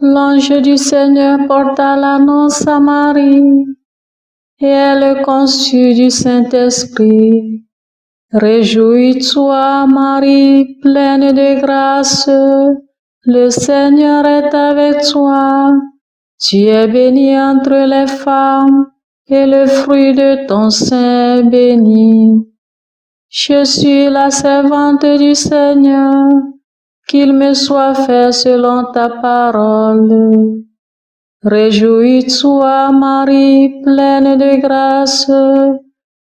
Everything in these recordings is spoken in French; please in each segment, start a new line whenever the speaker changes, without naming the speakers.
L'ange du Seigneur porta l'annonce à Marie, et elle conçut du Saint-Esprit. Réjouis-toi, Marie, pleine de grâce, le Seigneur est avec toi. Tu es bénie entre les femmes, et le fruit de ton sein est béni. Je suis la servante du Seigneur, qu'il me soit fait selon ta parole. Réjouis-toi, Marie, pleine de grâce,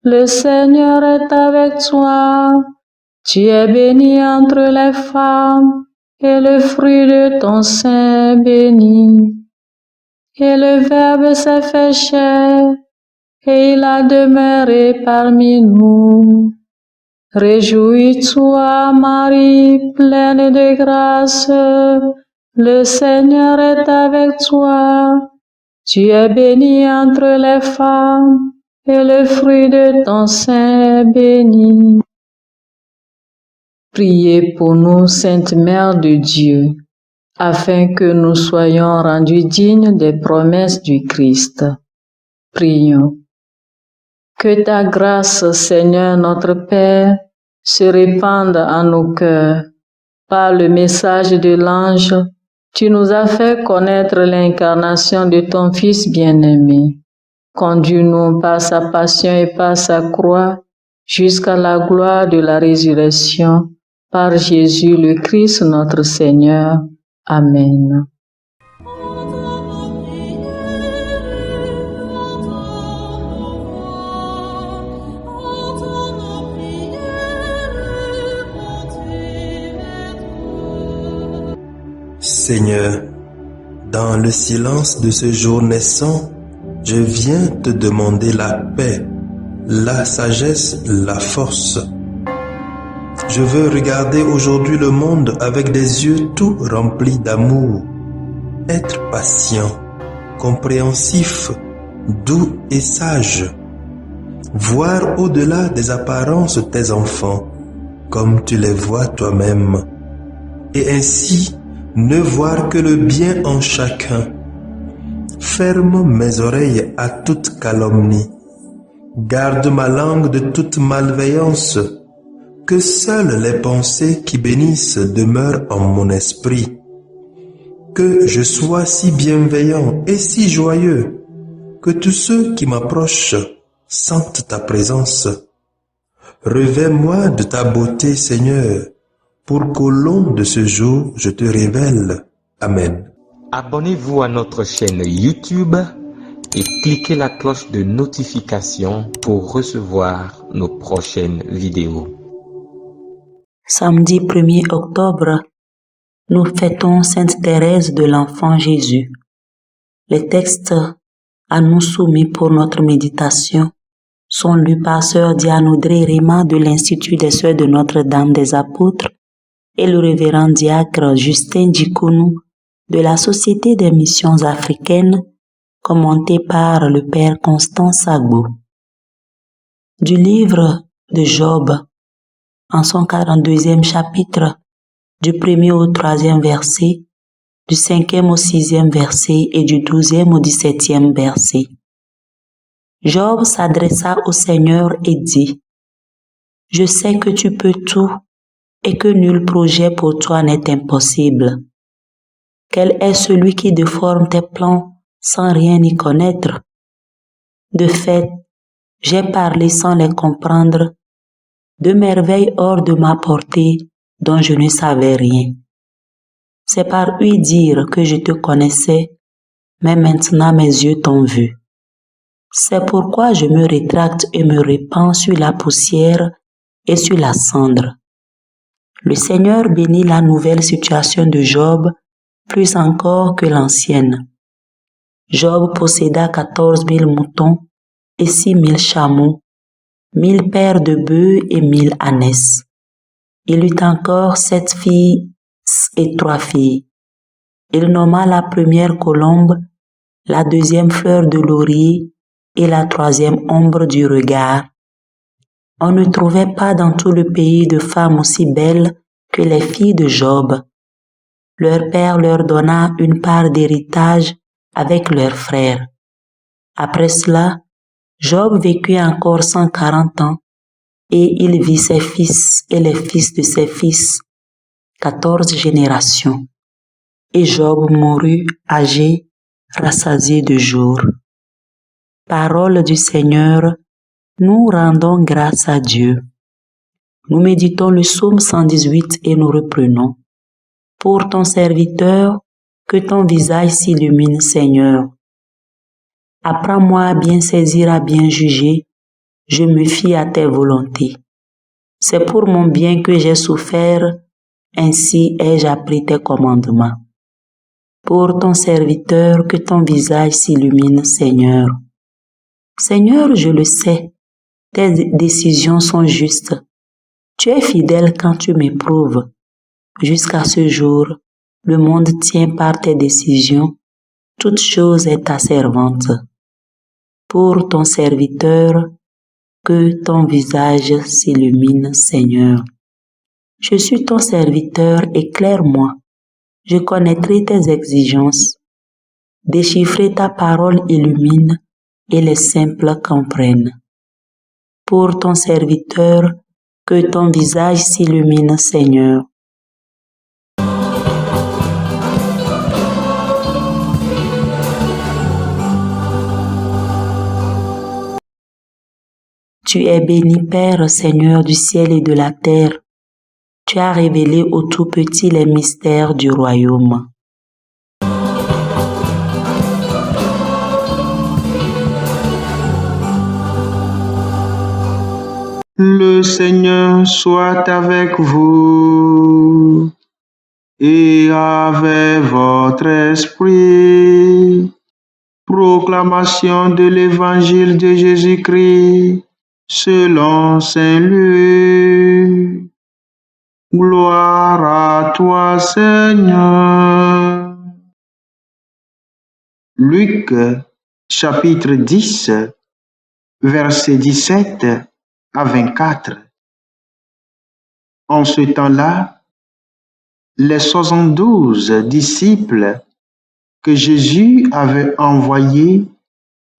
le Seigneur est avec toi. Tu es bénie entre les femmes, et le fruit de ton sein est béni. Et le Verbe s'est fait chair, et il a demeuré parmi nous. Réjouis-toi, Marie, pleine de grâce, le Seigneur est avec toi. Tu es bénie entre les femmes, et le fruit de ton sein est béni. Priez pour nous, Sainte Mère de Dieu, afin que nous soyons rendus dignes des promesses du Christ. Prions. Que ta grâce, Seigneur notre Père, se répande en nos cœurs. Par le message de l'ange, tu nous as fait connaître l'incarnation de ton Fils bien-aimé. Conduis-nous par sa passion et par sa croix jusqu'à la gloire de la résurrection, par Jésus le Christ notre Seigneur. Amen.
Seigneur, dans le silence de ce jour naissant, je viens te demander la paix, la sagesse, la force. Je veux regarder aujourd'hui le monde avec des yeux tout remplis d'amour, être patient, compréhensif, doux et sage, voir au-delà des apparences tes enfants, comme tu les vois toi-même, et ainsi ne voir que le bien en chacun. Ferme mes oreilles à toute calomnie. Garde ma langue de toute malveillance. Que seules les pensées qui bénissent demeurent en mon esprit. Que je sois si bienveillant et si joyeux, que tous ceux qui m'approchent sentent ta présence. Revêt-moi de ta beauté, Seigneur, pour qu'au long de ce jour, je te révèle. Amen.
Abonnez-vous à notre chaîne YouTube et cliquez la cloche de notification pour recevoir nos prochaines vidéos.
Samedi 1er octobre, nous fêtons Sainte Thérèse de l'Enfant Jésus. Les textes à nous soumis pour notre méditation sont lus par Sœur Diane Audrey Rima de l'Institut des Sœurs de Notre-Dame des Apôtres et le révérend diacre Justin Djikonou de la Société des Missions Africaines, commenté par le Père Constant Sagbo. Du livre de Job, en son 42e chapitre, du 1er au 3e verset, du 5e au 6e verset et du 12e au 17e verset. Job s'adressa au Seigneur et dit: « Je sais que tu peux tout et que nul projet pour toi n'est impossible. Quel est celui qui déforme tes plans sans rien y connaître? De fait, j'ai parlé sans les comprendre, de merveilles hors de ma portée dont je ne savais rien. C'est par ouï-dire que je te connaissais, mais maintenant mes yeux t'ont vu. C'est pourquoi je me rétracte et me répands sur la poussière et sur la cendre. » Le Seigneur bénit la nouvelle situation de Job plus encore que l'ancienne. Job posséda 14 000 moutons et 6 000 chameaux, 1 000 paires de bœufs et 1 000 ânesses. Il eut encore 7 fils et 3 filles. Il nomma la première colombe, la deuxième fleur de laurier et la troisième ombre du regard. On ne trouvait pas dans tout le pays de femmes aussi belles que les filles de Job. Leur père leur donna une part d'héritage avec leurs frères. Après cela, Job vécut encore 140 ans et il vit ses fils et les fils de ses fils, 14 générations. Et Job mourut âgé, rassasié de jours. Parole du Seigneur, nous rendons grâce à Dieu. Nous méditons le psaume 118 et nous reprenons. Pour ton serviteur, que ton visage s'illumine, Seigneur. Apprends-moi à bien saisir, à bien juger, je me fie à tes volontés. C'est pour mon bien que j'ai souffert, ainsi ai-je appris tes commandements. Pour ton serviteur, que ton visage s'illumine, Seigneur. Seigneur, je le sais, tes décisions sont justes. Tu es fidèle quand tu m'éprouves. Jusqu'à ce jour, le monde tient par tes décisions, toute chose est ta servante. Pour ton serviteur, que ton visage s'illumine, Seigneur. Je suis ton serviteur, éclaire-moi. Je connaîtrai tes exigences. Déchiffrer ta parole illumine et les simples comprennent. Pour ton serviteur, que ton visage s'illumine, Seigneur. Tu es béni, Père, Seigneur du ciel et de la terre. Tu as révélé aux tout-petits les mystères du royaume.
Le Seigneur soit avec vous et avec votre esprit. Proclamation de l'Évangile de Jésus-Christ selon Saint Luc. Gloire à toi, Seigneur. Luc, chapitre 10, versets 17 à 24. En ce temps-là, les 72 disciples que Jésus avait envoyés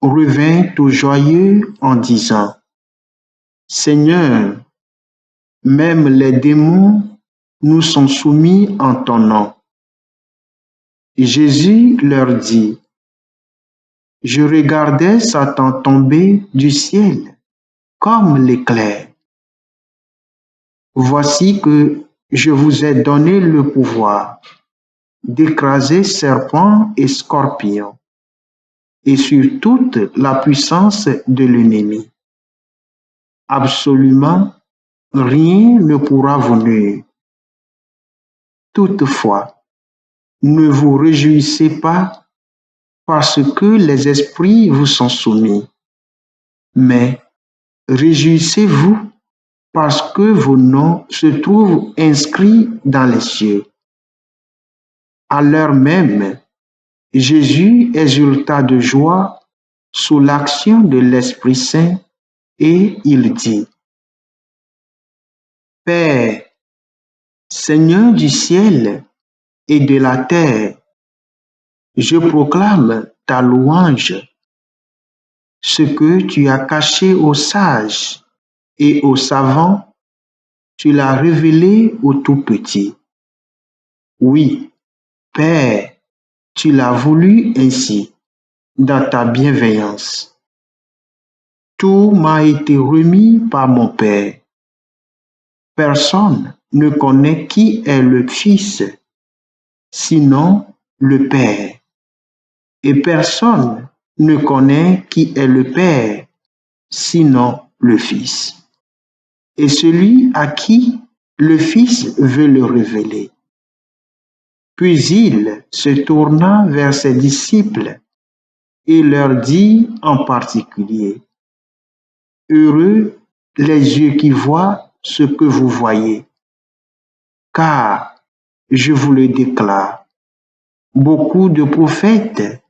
revinrent tout joyeux en disant: Seigneur, même les démons nous sont soumis en ton nom. Jésus leur dit: Je regardais Satan tomber du ciel comme l'éclair. Voici que je vous ai donné le pouvoir d'écraser serpents et scorpions et sur toute la puissance de l'ennemi. Absolument rien ne pourra vous nuire. Toutefois, ne vous réjouissez pas parce que les esprits vous sont soumis, mais réjouissez-vous parce que vos noms se trouvent inscrits dans les cieux. À l'heure même, Jésus exulta de joie sous l'action de l'Esprit Saint et il dit: Père, Seigneur du ciel et de la terre, je proclame ta louange. Ce que tu as caché aux sages et aux savants, tu l'as révélé aux tout-petits. Oui, Père, tu l'as voulu ainsi, dans ta bienveillance. Tout m'a été remis par mon Père. Personne ne connaît qui est le Fils, sinon le Père. Et personne ne connaît qui est le Père, sinon le Fils. Et celui à qui le Fils veut le révéler. Puis il se tourna vers ses disciples et leur dit en particulier: Heureux les yeux qui voient ce que vous voyez, car, je vous le déclare, beaucoup de prophètes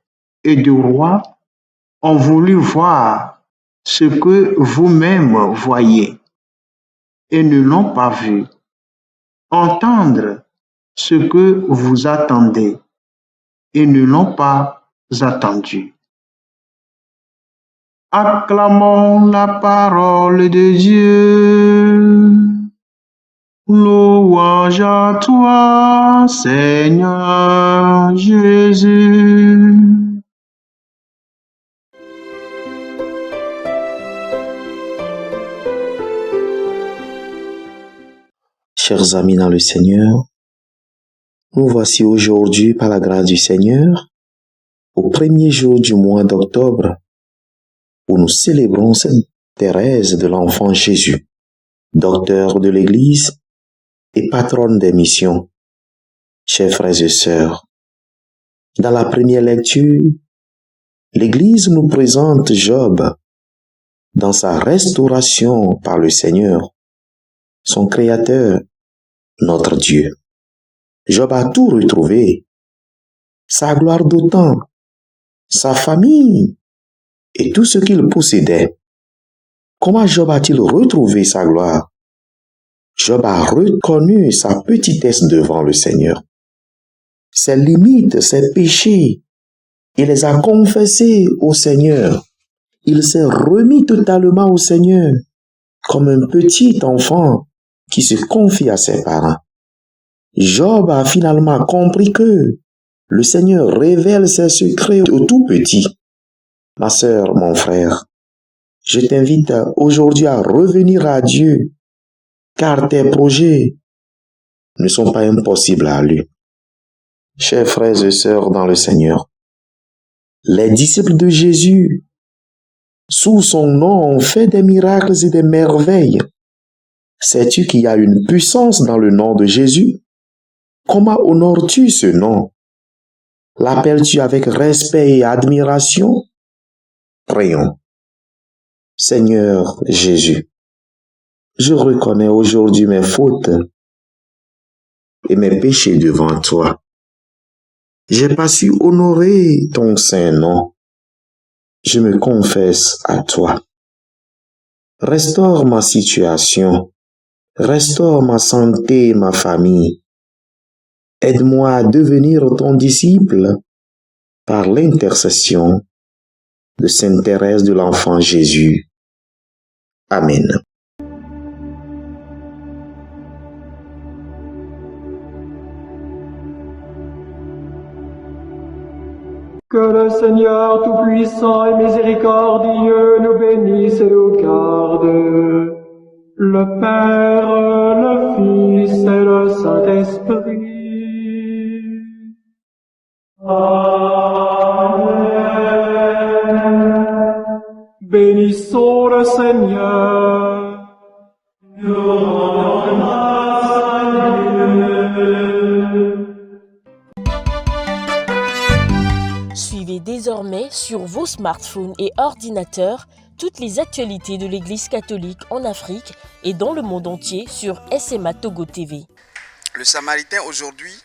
et de rois ont voulu voir ce que vous-même voyez et ne l'ont pas vu, entendre ce que vous attendez et ne l'ont pas attendu. Acclamons la parole de Dieu. Louange à toi, Seigneur Jésus.
Chers amis dans le Seigneur, nous voici aujourd'hui par la grâce du Seigneur au premier jour du mois d'octobre où nous célébrons Sainte Thérèse de l'Enfant Jésus, docteur de l'Église et patronne des missions. Chers frères et sœurs, dans la première lecture, l'Église nous présente Job dans sa restauration par le Seigneur, son Créateur, notre Dieu. Job a tout retrouvé, sa gloire d'autant, sa famille et tout ce qu'il possédait. Comment Job a-t-il retrouvé sa gloire? Job a reconnu sa petitesse devant le Seigneur, ses limites, ses péchés. Il les a confessés au Seigneur. Il s'est remis totalement au Seigneur, comme un petit enfant qui se confie à ses parents. Job a finalement compris que le Seigneur révèle ses secrets aux tout petits. Ma sœur, mon frère, je t'invite aujourd'hui à revenir à Dieu, car tes projets ne sont pas impossibles à lui. Chers frères et sœurs dans le Seigneur, les disciples de Jésus, sous son nom, ont fait des miracles et des merveilles. Sais-tu qu'il y a une puissance dans le nom de Jésus? Comment honores-tu ce nom? L'appelles-tu avec respect et admiration? Prions. Seigneur Jésus, je reconnais aujourd'hui mes fautes et mes péchés devant toi. J'ai pas su honorer ton saint nom. Je me confesse à toi. Restaure ma situation. Restaure ma santé et ma famille. Aide-moi à devenir ton disciple par l'intercession de Sainte Thérèse de l'Enfant Jésus. Amen.
Que le Seigneur Tout-Puissant et Miséricordieux nous bénisse et nous garde, le Père, le Fils et le Saint-Esprit. Amen. Bénissons le Seigneur. Nous rendons grâce à Dieu.
Suivez désormais sur vos smartphones et ordinateurs toutes les actualités de l'Église catholique en Afrique et dans le monde entier sur SMA Togo TV.
Le Samaritain aujourd'hui,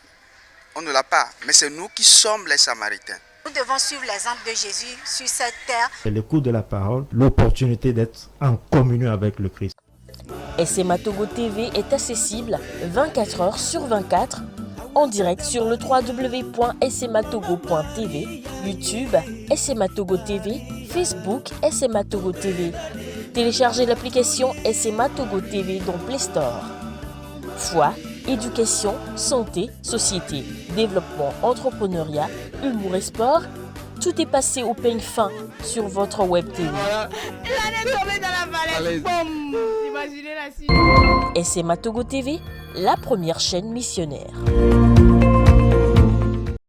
on ne l'a pas, mais c'est nous qui sommes les Samaritains.
Nous devons suivre l'exemple de Jésus sur cette terre.
C'est l'écoute de la parole, l'opportunité d'être en communion avec le Christ.
SMA Togo TV est accessible 24 heures sur 24 en direct sur le www.smatogo.tv, YouTube, SMA Togo TV, Facebook, SMA Togo TV. Téléchargez l'application SMA Togo TV dans Play Store. Foi, éducation, santé, société, développement, entrepreneuriat, humour et sport, tout est passé au peigne fin sur votre web TV.
Il est tombé dans la vallée. Boum. Imaginez la suite.
SMA Togo TV, la première chaîne missionnaire.